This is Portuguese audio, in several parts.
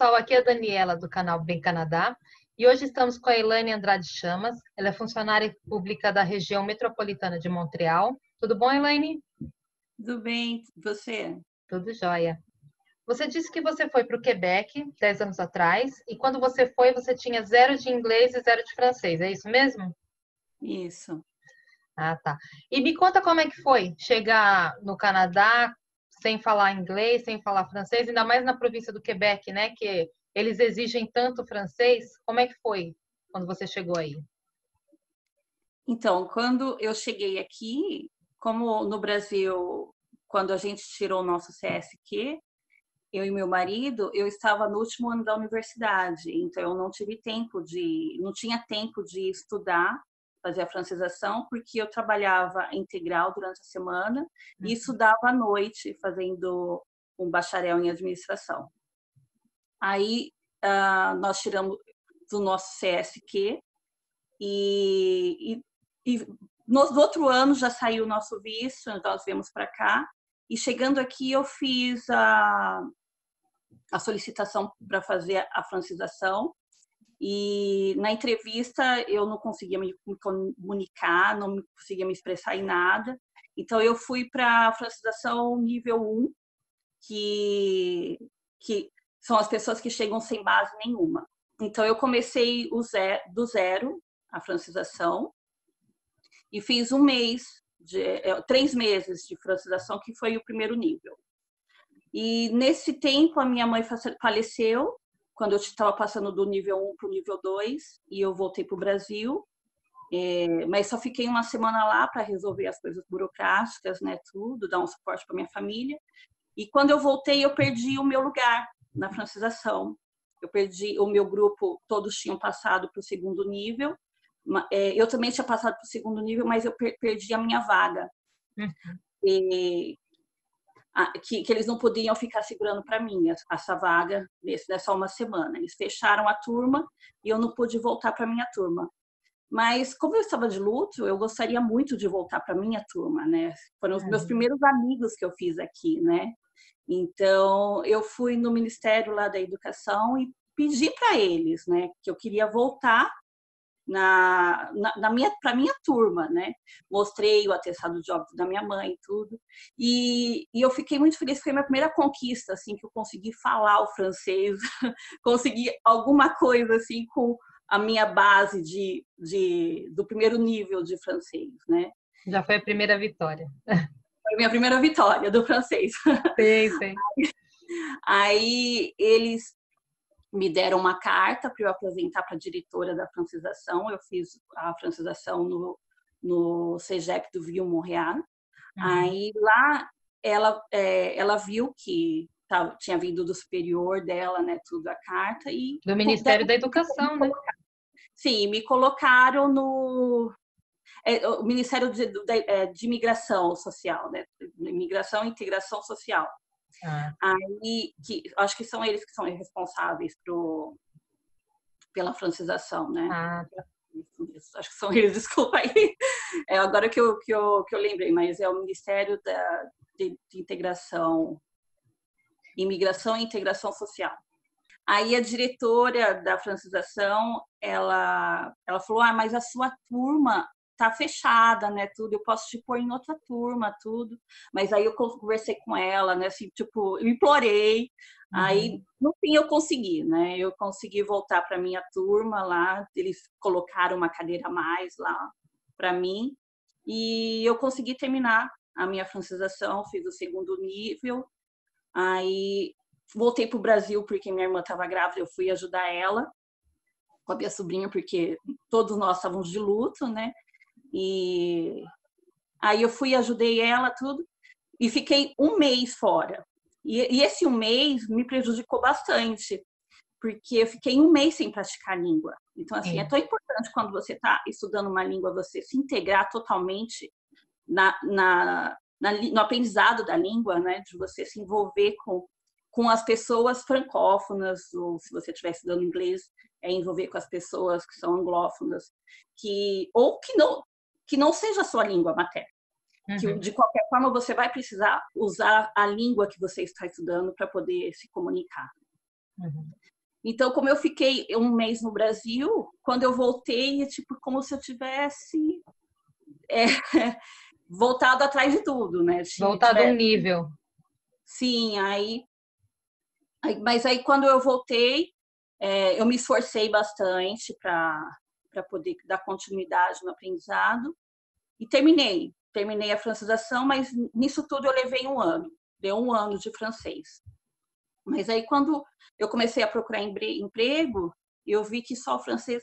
pessoal, aqui é a Daniela do canal Bem Canadá e hoje estamos com a Elaine Andrade Chamas. Ela é funcionária pública da região metropolitana de Montreal. Tudo bom, Elaine? Tudo bem, você? Tudo jóia. Você disse que você foi para o Quebec 10 anos atrás e quando você foi, você tinha zero de inglês e zero de francês, é isso mesmo? Isso. Ah, tá. E me conta como é que foi chegar no Canadá sem falar inglês, sem falar francês, ainda mais na província do Quebec, né? Que eles exigem tanto francês. Como é que foi quando você chegou aí? Então, quando eu cheguei aqui, como no Brasil, quando a gente tirou o nosso CSQ, eu e meu marido, eu estava no último ano da universidade, então eu não tinha tempo de estudar, fazer a francização, porque eu trabalhava integral durante a semana e estudava à noite, fazendo um bacharel em administração. Aí nós tiramos do nosso CSQ e no outro ano já saiu o nosso visto, então nós viemos para cá. E chegando aqui, eu fiz a solicitação para fazer a francização. E na entrevista eu não conseguia me comunicar, não conseguia me expressar em nada. Então eu fui para a francização nível 1, que são as pessoas que chegam sem base nenhuma. Então eu comecei do zero a francização e fiz 3 meses de francização, que foi o primeiro nível. E nesse tempo a minha mãe faleceu, quando eu estava passando do nível 1 para o nível 2, e eu voltei para o Brasil, mas só fiquei uma semana lá para resolver as coisas burocráticas, né, tudo, dar um suporte para minha família. E quando eu voltei, eu perdi o meu lugar na francização. Eu perdi o meu grupo, todos tinham passado para o segundo nível. Eu também tinha passado para o segundo nível, mas eu perdi a minha vaga. E, que eles não podiam ficar segurando para mim essa vaga nessa uma semana. Eles fecharam a turma e eu não pude voltar para minha turma. Mas como eu estava de luto, eu gostaria muito de voltar para minha turma, né? Foram os meus primeiros amigos que eu fiz aqui, né? Então eu fui no Ministério lá da Educação e pedi para eles, né, que eu queria voltar para minha turma, né? Mostrei o atestado de óbito da minha mãe e tudo. E eu fiquei muito feliz, foi a minha primeira conquista, assim, que eu consegui falar o francês, consegui alguma coisa, assim, com a minha base do primeiro nível de francês, né? Já foi a primeira vitória. Foi a minha primeira vitória do francês. Sei, sei. Aí eles me deram uma carta para eu apresentar para a diretora da francização. Eu fiz a francização no CEGEP do Ville-Montréal. Aí lá ela viu que tinha vindo do superior dela, né, tudo a carta e Do Ministério da Educação, né? Sim, me colocaram no o Ministério de Imigração Social, né? Imigração e Integração Social. Aí, acho que são eles que são responsáveis pela francização, né? Tá. Isso, acho que são eles, desculpa aí. Agora que eu lembrei, mas é o Ministério de Integração, Imigração e Integração Social. Aí a diretora da francização, ela falou, mas a sua turma tá fechada, né, tudo, eu posso te pôr em outra turma, tudo. Mas aí eu conversei com ela, né, assim, tipo, eu implorei. Aí, no fim, eu consegui, né, eu consegui voltar para minha turma lá, eles colocaram uma cadeira a mais lá para mim, e eu consegui terminar a minha francização, fiz o segundo nível. Aí voltei para o Brasil porque minha irmã estava grávida, eu fui ajudar ela com a minha sobrinha, porque todos nós estávamos de luto, né? E aí eu fui, ajudei ela, tudo, e fiquei um mês fora. E esse um mês me prejudicou bastante, porque eu fiquei um mês sem praticar a língua. Então, assim, é tão importante quando você está estudando uma língua, você se integrar totalmente no aprendizado da língua, né? De você se envolver com as pessoas francófonas, ou se você estiver estudando inglês, envolver com as pessoas que são anglófonas, ou que não seja a sua língua materna. Que, de qualquer forma, você vai precisar usar a língua que você está estudando para poder se comunicar. Então, como eu fiquei um mês no Brasil, quando eu voltei, é tipo como se eu tivesse é, voltado atrás de tudo, né? Voltado um nível. Sim, mas aí quando eu voltei, eu me esforcei bastante para poder dar continuidade no aprendizado e terminei a francização, mas nisso tudo eu levei um ano, deu um ano de francês. Mas aí quando eu comecei a procurar emprego, eu vi que só o francês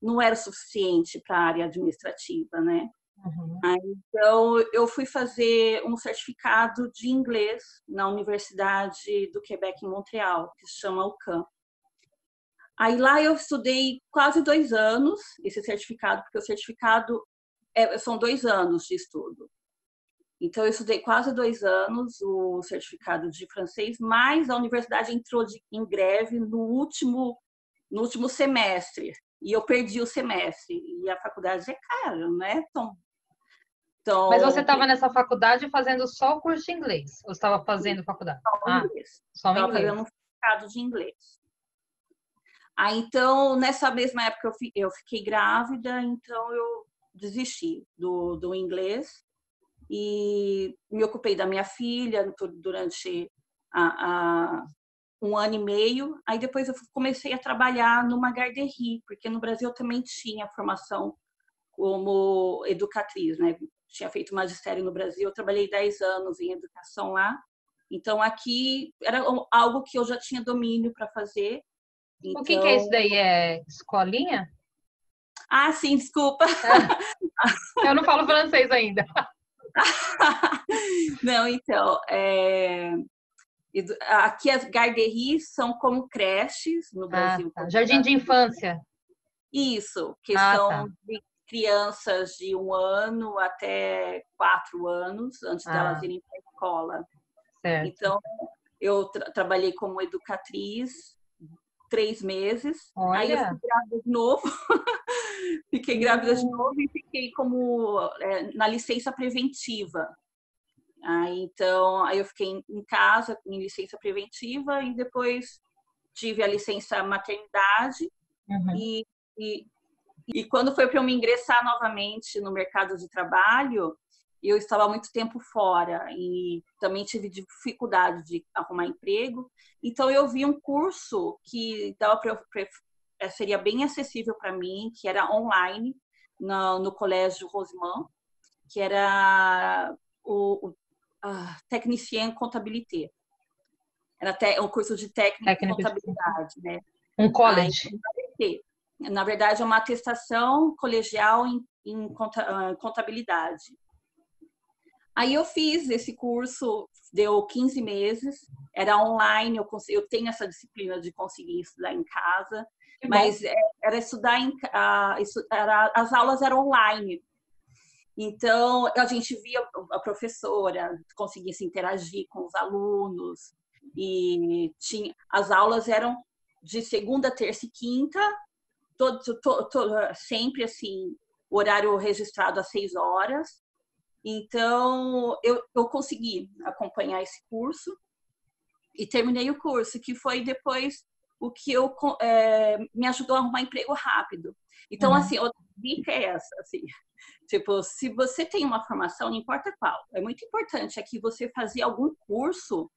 não era suficiente para a área administrativa, né? Uhum. Então, eu fui fazer um certificado de inglês na Universidade do Quebec, em Montreal, que se chama UQAM. Aí lá eu estudei quase 2 anos esse certificado, porque o certificado são 2 anos de estudo. Então, eu estudei quase 2 anos o certificado de francês, mas a universidade entrou em greve no último semestre. E eu perdi o semestre. E a faculdade é cara, não é Mas você então, estava nessa faculdade fazendo só o curso de inglês? Ou estava fazendo faculdade? Ah, inglês. só o Estava inglês. fazendo um certificado de inglês. Então, nessa mesma época, eu fiquei grávida, então eu desisti do inglês e me ocupei da minha filha durante um ano e meio. Aí depois eu comecei a trabalhar numa garderie, porque no Brasil eu também tinha formação como educatriz, né? Tinha feito magistério no Brasil, eu trabalhei 10 anos em educação lá. Então, aqui era algo que eu já tinha domínio para fazer. O que é isso Então, daí? É escolinha? sim, desculpa. Eu não falo francês ainda. Não, então, aqui as garderies são como creches no Ah, Brasil. tá. Jardim de infância. Isso, que Ah, tá. são de crianças de 1 ano até 4 anos, antes delas Ah, irem para a escola. certo. Então, eu trabalhei como educatriz 3 meses, aí eu Olha. fiquei grávida de novo, fiquei grávida de novo e fiquei como na licença preventiva. Aí eu fiquei em casa em licença preventiva e depois tive a licença maternidade Uhum. e, e, e quando foi para eu me ingressar novamente no mercado de trabalho, eu estava muito tempo fora e também tive dificuldade de arrumar emprego. Então, eu vi um curso que seria bem acessível para mim, que era online, no Colégio Rosemont, que era o Technicien em Contabilité. Era um curso de técnico em Técnico de... contabilidade, né? Um Aí, college. na verdade, é uma atestação colegial em contabilidade. Aí eu fiz esse curso, deu 15 meses, era online, eu tenho essa disciplina de conseguir estudar em casa, Que bom. mas era estudar as aulas eram online. Então, a gente via a professora, conseguia se interagir com os alunos, e as aulas eram de segunda, terça e quinta, sempre assim, horário registrado às 6 horas. Então, eu consegui acompanhar esse curso e terminei o curso, que foi depois o que me ajudou a arrumar emprego rápido. Então, Uhum. assim, outra dica é essa, assim, tipo, se você tem uma formação, não importa qual, é muito importante aqui você fazer algum curso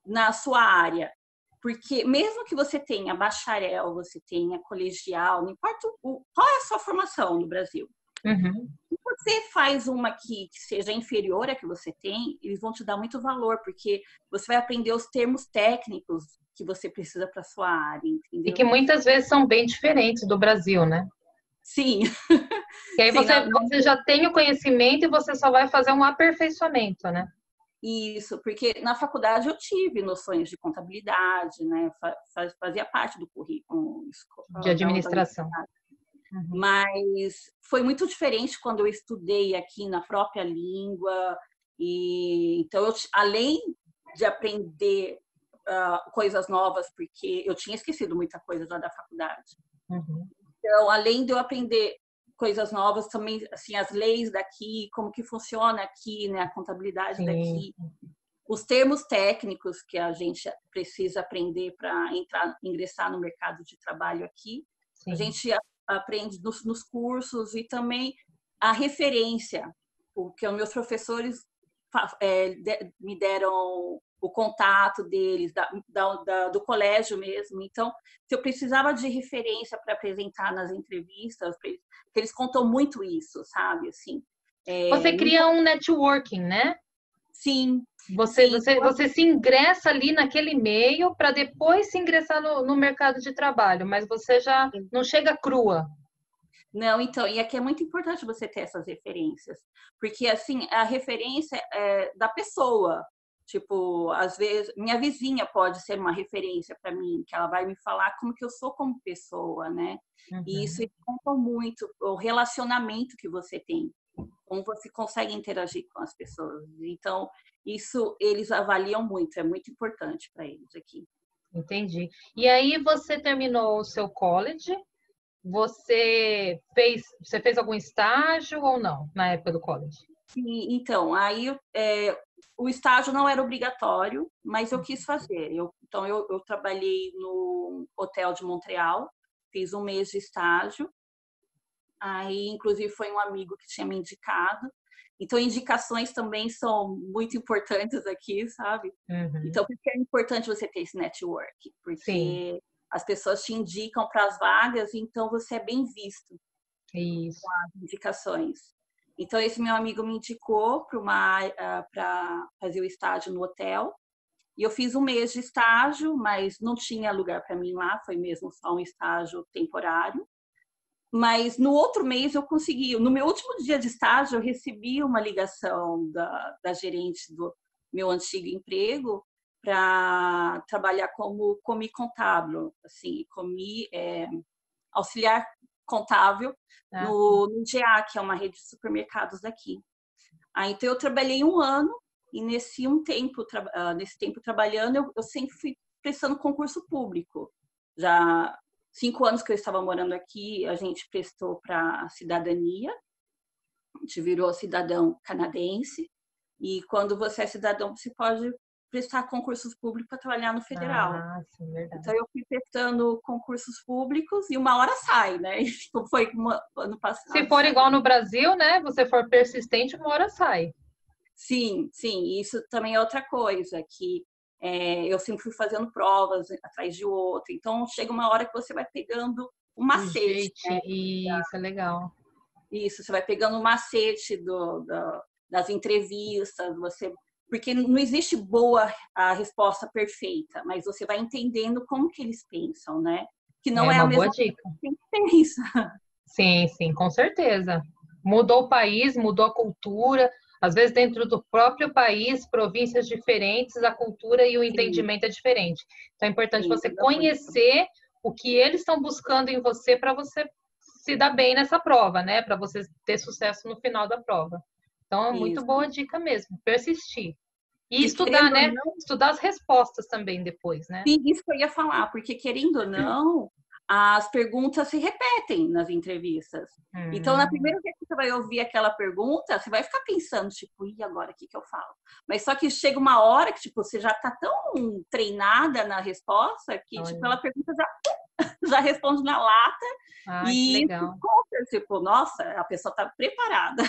na sua área, porque mesmo que você tenha bacharel, você tenha colegial, não importa qual é a sua formação no Brasil, Uhum. se você faz uma que seja inferior à que você tem, eles vão te dar muito valor, porque você vai aprender os termos técnicos que você precisa para sua área, E que entendeu? muitas vezes são bem diferentes do Brasil, né? Sim, Que aí sim, você já tem o conhecimento e você só vai fazer um aperfeiçoamento, né? isso, porque na faculdade eu tive noções de contabilidade, né? Fazia parte do currículo De da administração. universidade. Uhum. Mas foi muito diferente quando eu estudei aqui na própria língua. E então, além de aprender coisas novas, porque eu tinha esquecido muita coisa lá da faculdade. Uhum. Então, além de eu aprender coisas novas, também assim as leis daqui, como que funciona aqui, né, a contabilidade Sim. daqui. os termos técnicos que a gente precisa aprender para ingressar no mercado de trabalho aqui. Sim. A gente aprende nos cursos e também a referência, porque os meus professores me deram o contato deles, do colégio mesmo. Então, se eu precisava de referência para apresentar nas entrevistas, eles contam muito isso, sabe? Assim, você cria um networking, né? Sim. Você se ingressa ali naquele meio para depois se ingressar no mercado de trabalho, mas você já não chega crua. Não, então, e aqui é muito importante você ter essas referências, porque, assim, a referência é da pessoa. Tipo, às vezes, minha vizinha pode ser uma referência para mim, que ela vai me falar como que eu sou como pessoa, né? Uhum. E isso conta muito, o relacionamento que você tem, como você consegue interagir com as pessoas. Então, isso eles avaliam muito, é muito importante para eles aqui. Entendi. E aí você terminou o seu college, você fez algum estágio ou não na época do college? Sim, então, aí o estágio não era obrigatório, mas eu quis fazer. Então, eu trabalhei no hotel de Montreal, fiz um mês de estágio. Aí, inclusive, foi um amigo que tinha me indicado. Então, indicações também são muito importantes aqui, sabe? Uhum. Então, por que é importante você ter esse network? Porque Sim. As pessoas te indicam para as vagas, então você é bem visto. Isso. Com as indicações. Então, esse meu amigo me indicou para fazer o estágio no hotel. E eu fiz um mês de estágio, mas não tinha lugar para mim lá, foi mesmo só um estágio temporário. Mas no outro mês eu consegui. No meu último dia de estágio, eu recebi uma ligação da gerente do meu antigo emprego para trabalhar como comi contábil, assim, auxiliar contábil no GA, que é uma rede de supermercados daqui. Então eu trabalhei um ano e nesse tempo trabalhando eu sempre fui prestando concurso público. Já 5 anos que eu estava morando aqui, a gente prestou para a cidadania, a gente virou cidadão canadense, e quando você é cidadão, você pode prestar concursos públicos para trabalhar no federal. Sim, verdade. Então, eu fui prestando concursos públicos e uma hora sai, né? Foi ano passado. Se for igual no Brasil, né? Você for persistente, uma hora sai. Sim, sim. Isso também é outra coisa, que eu sempre fui fazendo provas atrás de outra. Então, chega uma hora que você vai pegando um macete. Né? Isso, é legal. Isso, você vai pegando um macete das entrevistas, porque não existe a resposta perfeita, mas você vai entendendo como que eles pensam, né? Que não é a mesma coisa que a gente pensa. Sim, sim, com certeza. Mudou o país, mudou a cultura. Às vezes, dentro do próprio país, províncias diferentes, a cultura e o entendimento é diferente. Então, é importante você conhecer o que eles estão buscando em você para você se dar bem nessa prova, né? Para você ter sucesso no final da prova. Então, é muito boa dica mesmo, persistir. E estudar, né? Estudar as respostas também depois, né? Sim, isso que eu ia falar, porque querendo ou não, as perguntas se repetem nas entrevistas. Então, na primeira vez que você vai ouvir aquela pergunta, você vai ficar pensando, tipo, e agora, o que eu falo? Mas só que chega uma hora que, tipo, você já tá tão treinada na resposta que, tipo, ela pergunta já responde na lata. E legal. Conta, tipo, nossa, a pessoa tá preparada.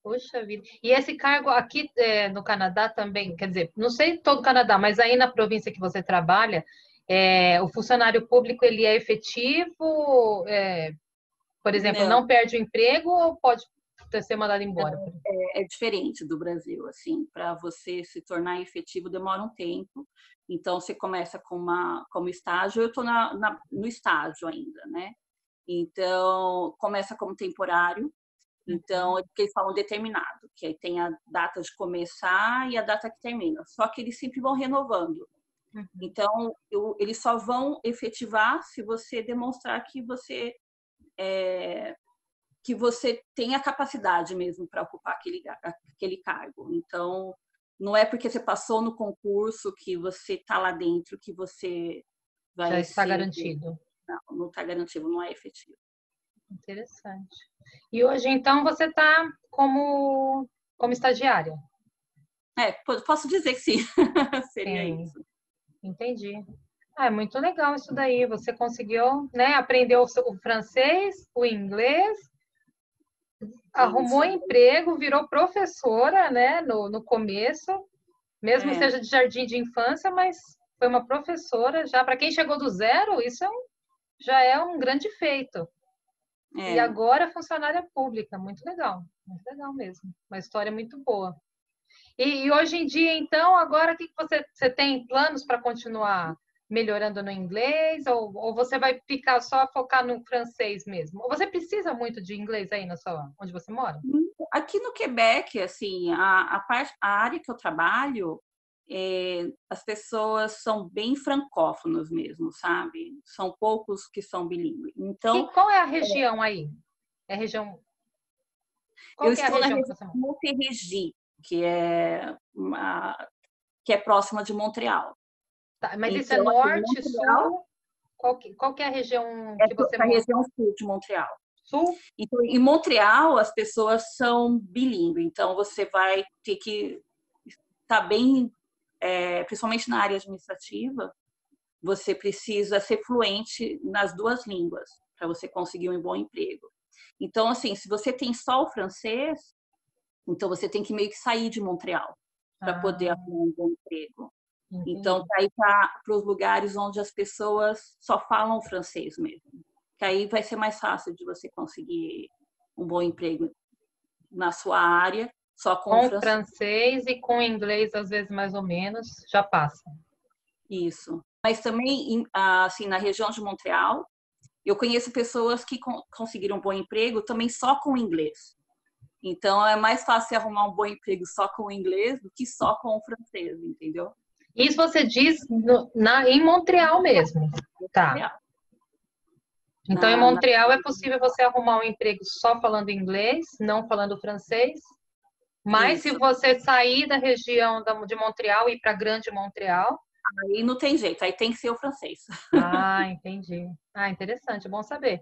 Poxa vida. E esse cargo aqui no Canadá também, quer dizer, não sei todo o Canadá, mas aí na província que você trabalha, o funcionário público ele é efetivo, por exemplo, não perde o emprego ou pode ser mandado embora? É diferente do Brasil, assim, para você se tornar efetivo demora um tempo. Então, você começa como estágio, eu estou no estágio ainda, né? Então, começa como temporário. Então, porque eles falam determinado, que aí tem a data de começar e a data que termina. Só que eles sempre vão renovando. Então, eles só vão efetivar se você demonstrar que você tem a capacidade mesmo para ocupar aquele cargo. Então, não é porque você passou no concurso que você está lá dentro que você vai já está garantido. Não está garantido, não é efetivo. Interessante. E hoje, então, você está como estagiária? Posso dizer que sim. Seria Sim, isso. entendi. Ah, é muito legal isso daí. Você conseguiu, né? Aprendeu o francês, o inglês, arrumou Isso. emprego, virou professora, né? No começo, mesmo que É, seja de jardim de infância, mas foi uma professora já. Para quem chegou do zero, isso já é um grande feito. E é. agora funcionária pública, muito legal mesmo. Uma história muito boa. E hoje em dia, então, agora o que você tem planos para continuar melhorando no inglês? Ou você vai ficar só focar no francês mesmo? Ou você precisa muito de inglês aí onde você mora? Aqui no Quebec, assim, a área que eu trabalho, as pessoas são bem francófonos mesmo, sabe? São poucos que são bilíngues. Então, Qual é a região aí? É região. eu Qual que é a estou na região que região você mora? de Montérégie, que é próxima de Montreal. Tá, mas isso é Então, assim, norte, Montreal sul? Qual que é a região é que você a mora? região sul de Montreal. Sul? Então, em Montreal, as pessoas são bilíngues, então você vai ter que estar bem, principalmente na área administrativa, você precisa ser fluente nas duas línguas para você conseguir um bom emprego. Então, assim, se você tem só o francês, então você tem que meio que sair de Montreal para poder Ah, arrumar um bom emprego. Então, entendi. para ir para os lugares onde as pessoas só falam francês mesmo. Que aí vai ser mais fácil de você conseguir um bom emprego na sua área, só com o Com francês. francês e com inglês, às vezes mais ou menos, já passa. Isso. Mas também, assim, na região de Montreal, eu conheço pessoas que conseguiram um bom emprego também só com inglês. Então, é mais fácil arrumar um bom emprego só com o inglês do que só com o francês, entendeu? Isso você diz em Montreal mesmo. Tá. Montreal. Então, em Na Montreal é possível você arrumar um emprego só falando inglês, não falando francês. Mas se Isso. você sair da região de Montreal e ir para Grande Montreal. Aí não tem jeito, aí tem que ser o francês. Ah, entendi. Ah, interessante, bom saber.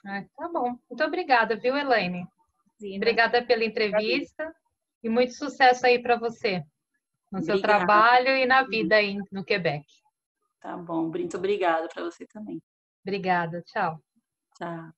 Ah, tá bom. Muito obrigada, viu, Elaine? Imagina. Obrigada pela entrevista e muito sucesso aí para você no seu Obrigada. trabalho e na vida aí no Quebec. Tá bom. Muito obrigada para você também. Obrigada, tchau. Tchau.